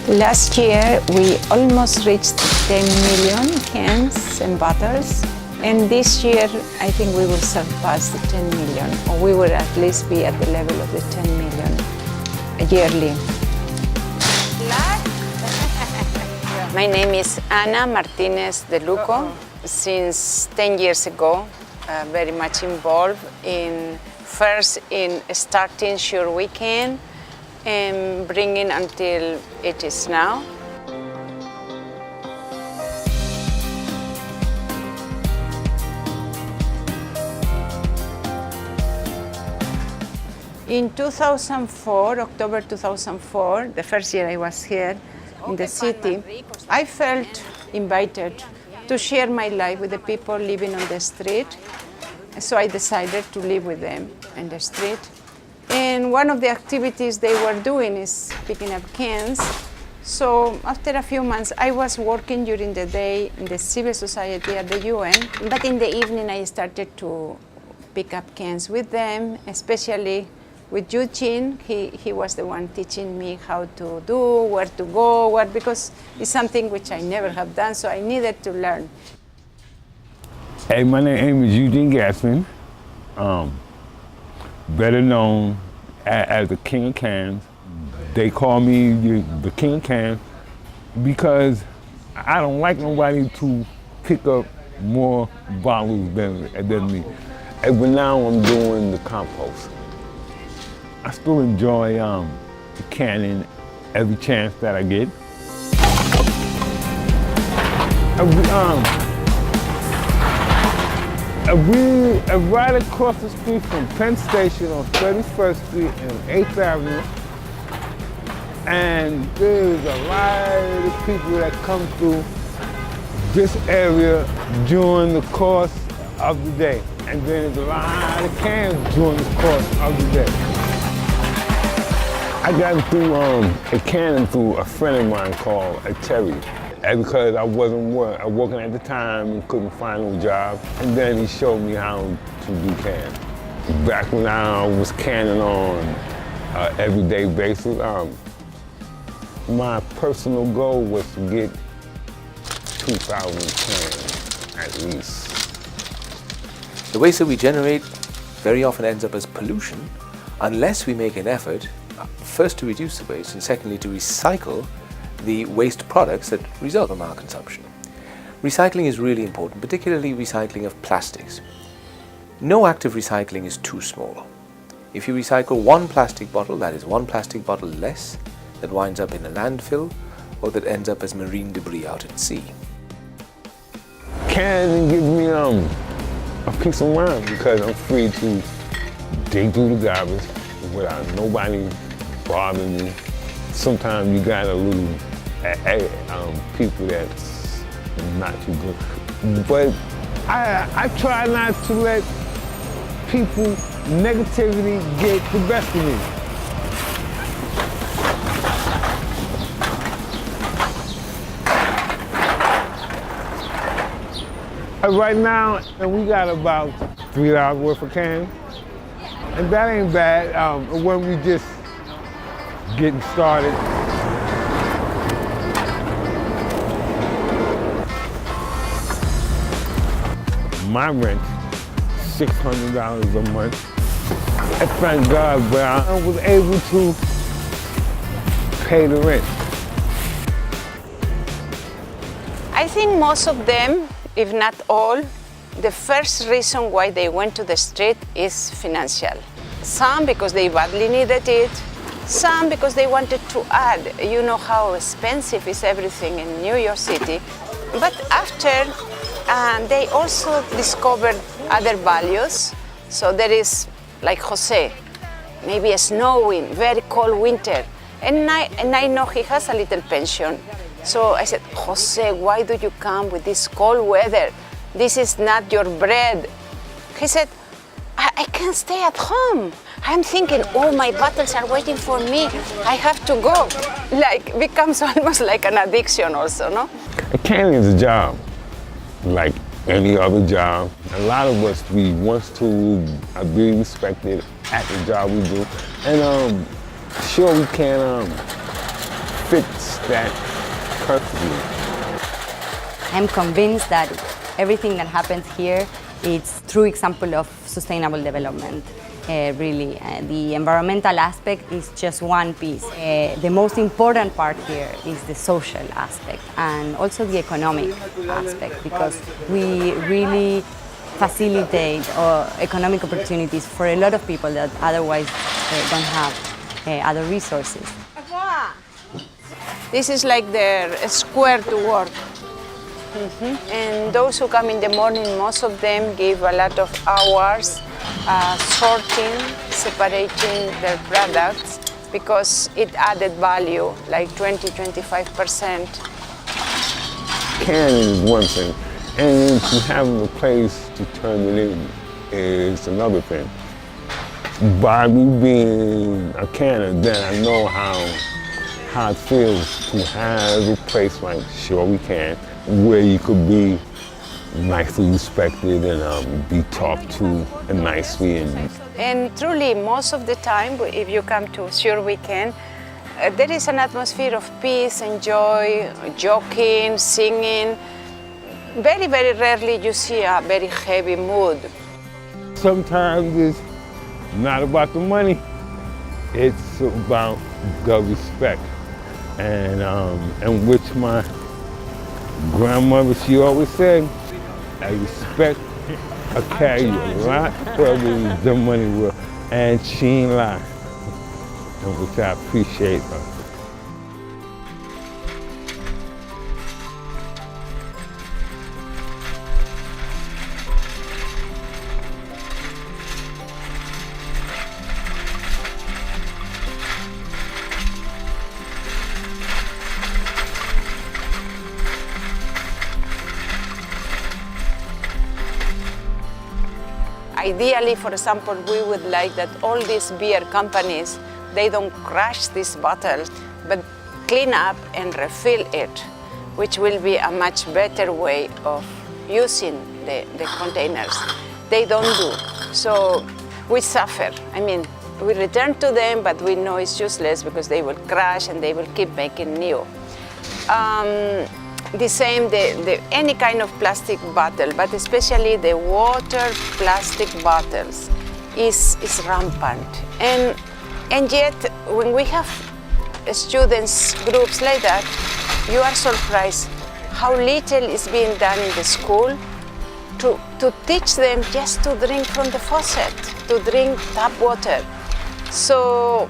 Last year, we almost reached 10 million cans and bottles. And this year, I think we will surpass the 10 million, or we will at least be at the level of the 10 million yearly. My name is Ana Martinez de Luco. Since 10 years ago, very much involved in starting Sure We Can and bringing until it is now. In 2004, October 2004, the first year I was here in the city, I felt invited to share my life with the people living on the street. So I decided to live with them in the street. And one of the activities they were doing is picking up cans. So after a few months, I was working during the day in the civil society at the UN, but in the evening I started to pick up cans with them, especially with Eugene. He was the one teaching me how to do, where to go, because it's something which I never have done, so I needed to learn. Hey, my name is Eugene Gassman, better known as the King of Cans. They call me the King of Cans because I don't like nobody to pick up more bottles than me. But now I'm doing the compost. I still enjoy canning every chance that I get. Right across the street from Penn Station on 31st Street and 8th Avenue. And there's a lot of people that come through this area during the course of the day. And then there's a lot of cans during the course of the day. I got through a canning through a friend of mine called Terry. And because I wasn't working at the time and couldn't find no job. And then he showed me how to do cans. Back when I was canning on an everyday basis, my personal goal was to get 2,000 cans at least. The waste that we generate very often ends up as pollution unless we make an effort first to reduce the waste and secondly to recycle the waste products that result from our consumption. Recycling is really important, particularly recycling of plastics. No active recycling is too small. If you recycle one plastic bottle, that is one plastic bottle less that winds up in a landfill or that ends up as marine debris out at sea. Canning gives me a peace of mind because I'm free to dig through the garbage without nobody bothering me. Sometimes you got a little people that's not too good. But I try not to let people negativity get the best of me. Right now, we got about $3 worth of cans. And that ain't bad when we just getting started. My rent, $600 a month. I thank God, but I was able to pay the rent. I think most of them, if not all, the first reason why they went to the street is financial. Some because they badly needed it, some because they wanted to add. You know how expensive is everything in New York City. But after, they also discovered other values. So there is, like Jose, maybe a snowing, very cold winter. And I know he has a little pension. So I said, Jose, why do you come with this cold weather? This is not your bread. He said, I can't stay at home. I'm thinking, oh, my bottles are waiting for me. I have to go. Like, becomes almost like an addiction also, no? Canning is a job, like any other job. A lot of us, we want to be respected at the job we do. And sure, we can fix that perfectly. I'm convinced that everything that happens here is true example of sustainable development. Really, the environmental aspect is just one piece. The most important part here is the social aspect and also the economic aspect, because we really facilitate economic opportunities for a lot of people that otherwise don't have other resources. This is like their square to work. And those who come in the morning, most of them give a lot of hours sorting, separating their products, because it added value, like 20–25%. Canning is one thing, and to having a place to turn it in is another thing. By me being a canner, then I know how it feels to have a place like Sure We Can, where you could be nicely respected and be talked to nicely. And truly, most of the time, if you come to Sure We Can, there is an atmosphere of peace and joy, joking, singing. Very, very rarely you see a very heavy mood. Sometimes it's not about the money, it's about the respect. And which my grandmother, she always said, I respect, I carry a lot further than money will, and she ain't lie, and which I appreciate her. Ideally, for example, we would like that all these beer companies, they don't crush these bottles, but clean up and refill it, which will be a much better way of using the containers. They don't do. So we suffer. I mean, we return to them, but we know it's useless because they will crash and they will keep making new. The same, any kind of plastic bottle, but especially the water plastic bottles is rampant. And yet, when we have students, groups like that, you are surprised how little is being done in the school to teach them just to drink from the faucet, to drink tap water. So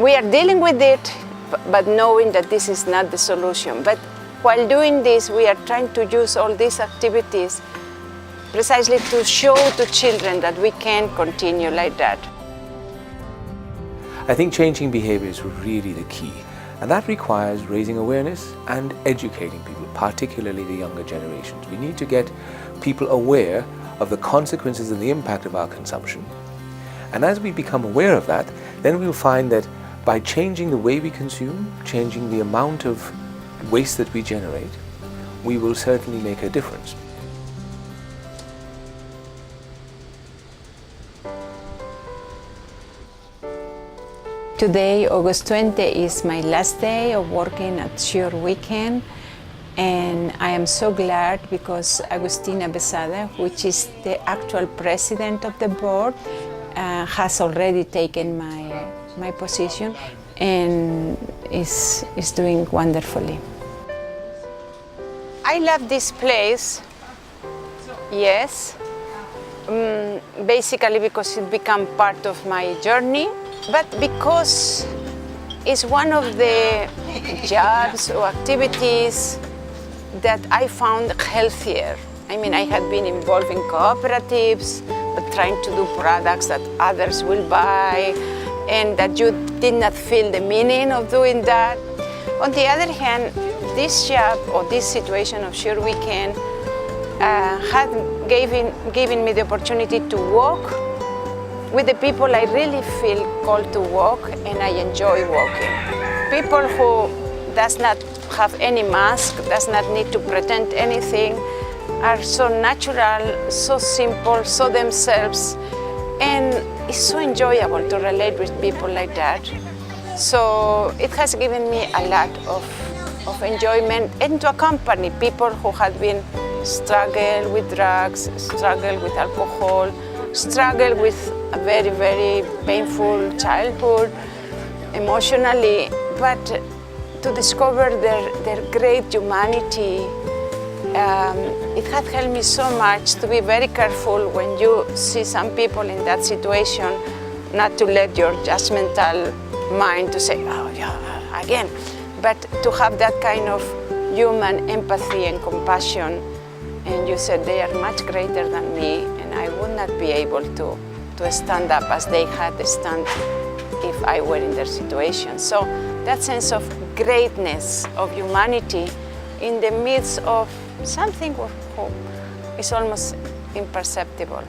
we are dealing with it, but knowing that this is not the solution. But while doing this, we are trying to use all these activities precisely to show to children that we can continue like that. I think changing behavior is really the key, and that requires raising awareness and educating people, particularly the younger generations. We need to get people aware of the consequences and the impact of our consumption. And as we become aware of that, then we'll find that by changing the way we consume, changing the amount of waste that we generate, we will certainly make a difference. Today, August 20, is my last day of working at Sure We Can, and I am so glad because Agustina Besada, which is the actual president of the board, has already taken my position and is doing wonderfully. I love this place, yes, basically because it became part of my journey, but because it's one of the jobs or activities that I found healthier. I mean, I had been involved in cooperatives, but trying to do products that others will buy, and that you did not feel the meaning of doing that. On the other hand, this job or this situation of Sure We Can had given me the opportunity to walk with the people I really feel called to walk, and I enjoy walking. People who does not have any mask, does not need to pretend anything, are so natural, so simple, so themselves, and it's so enjoyable to relate with people like that. So it has given me a lot of enjoyment, and to accompany people who had been struggle with drugs, struggle with alcohol, struggle with a very, very painful childhood emotionally, but to discover their great humanity. It had helped me so much to be very careful when you see some people in that situation, not to let your judgmental mind to say, oh yeah, again, but to have that kind of human empathy and compassion. And you said they are much greater than me, and I would not be able to stand up as they had to stand if I were in their situation. So that sense of greatness, of humanity, in the midst of something is almost imperceptible.